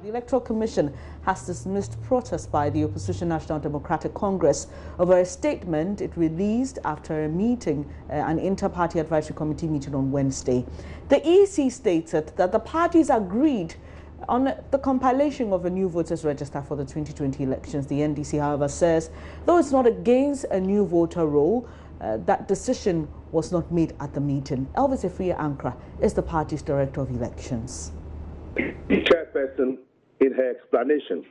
The Electoral Commission has dismissed protests by the opposition National Democratic Congress over a statement it released after a meeting, an inter-party advisory committee meeting on Wednesday. The EC stated that the parties agreed on the compilation of a new voters register for the 2020 elections. The NDC, however, says, though it's not against a new voter roll, that decision was not made at the meeting. Elvis Afriye Ankrah is the party's director of elections. The chairperson, in her explanation,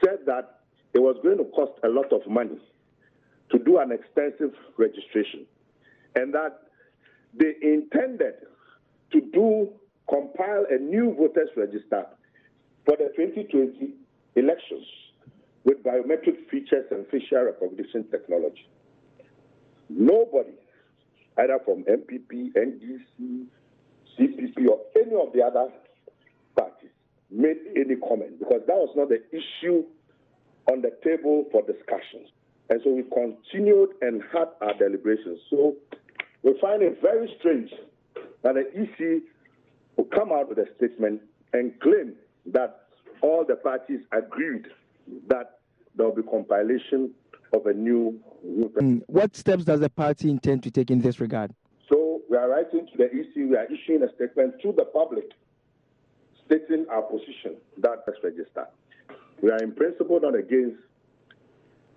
said that it was going to cost a lot of money to do an extensive registration, and that they intended to compile a new voters register for the 2020 elections with biometric features and facial recognition technology. Nobody, either from MPP, NDC, CPP, or any of the other parties, made any comment, because that was not the issue on the table for discussions. And so we continued and had our deliberations. So we find it very strange that the EC will come out with a statement and claim that all the parties agreed that there will be compilation of a new voter. What steps does the party intend to take in this regard? So we are writing to the EC, we are issuing a statement to the public stating our position that let's register. We are in principle not against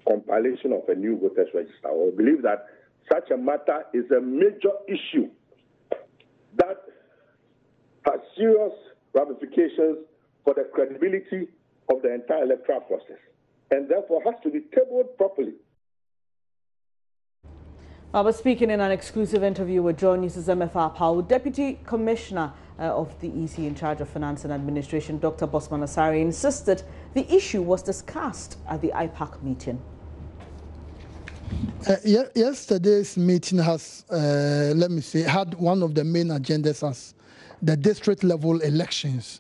compilation of a new voters register. We believe that such a matter is a major issue that has serious ramifications for the credibility of the entire electoral process, and therefore has to be tabled properly. I was speaking in an exclusive interview with JoyNews' MFR Powell, Deputy Commissioner of the EC in charge of Finance and Administration, Dr. Bosman Asare, insisted the issue was discussed at the IPAC meeting. Yesterday's meeting has, had one of the main agendas as the district level elections.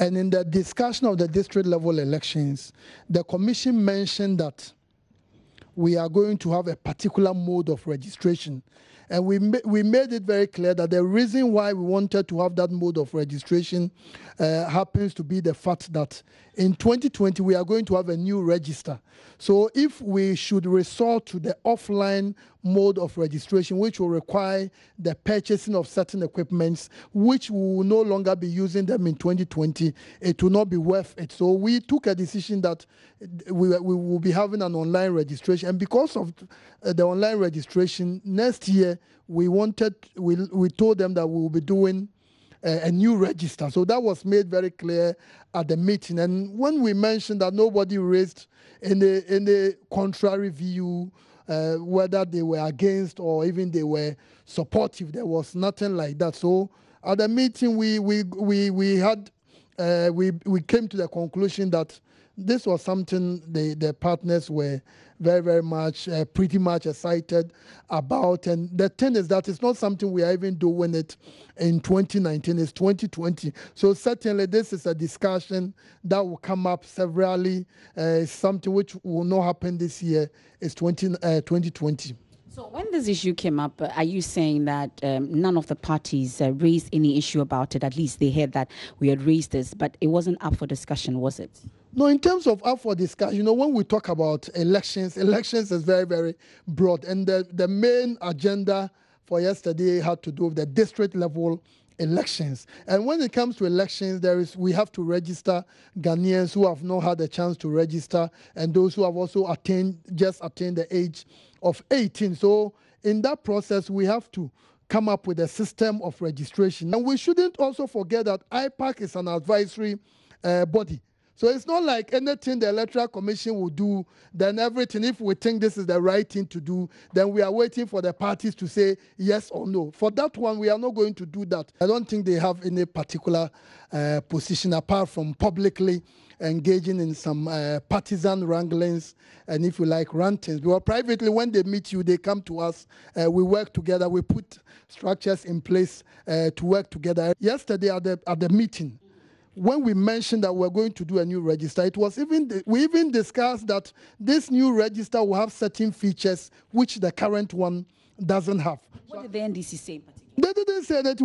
And in the discussion of the district level elections, the commission mentioned that we are going to have a particular mode of registration. And we made it very clear that the reason why we wanted to have that mode of registration happens to be the fact that in 2020 we are going to have a new register. So if we should resort to the offline mode of registration, which will require the purchasing of certain equipments, which we will no longer be using them in 2020, it will not be worth it. So we took a decision that we will be having an online registration. And because of the online registration, next year we told them that we will be doing a new register. So that was made very clear at the meeting. And when we mentioned that nobody raised any contrary view, whether they were against or even they were supportive, there was nothing like that. So at the meeting, we came to the conclusion that this was something the partners were very much, pretty much excited about. And the thing is that it's not something we are even doing it in 2019, it's 2020. So certainly this is a discussion that will come up severally. Something which will not happen this year is 2020. So when this issue came up, are you saying that none of the parties raised any issue about it? At least they heard that we had raised this, but it wasn't up for discussion, was it? No, in terms of up for discussion, when we talk about elections is very, very broad. And the main agenda for yesterday had to do with the district level elections. And when it comes to elections, we have to register Ghanaians who have not had a chance to register and those who have also just attained the age of 18. So in that process, we have to come up with a system of registration. And we shouldn't also forget that IPAC is an advisory body. So it's not like anything the Electoral Commission will do, then everything, if we think this is the right thing to do, then we are waiting for the parties to say yes or no. For that one, we are not going to do that. I don't think they have any particular position apart from publicly engaging in some partisan wranglings and, if you like, rantings. Because privately, when they meet you, they come to us, we work together, we put structures in place to work together. Yesterday at the meeting, when we mentioned that we're going to do a new register, it was we even discussed that this new register will have certain features which the current one doesn't have. What did the NDC say in particular? They didn't say that.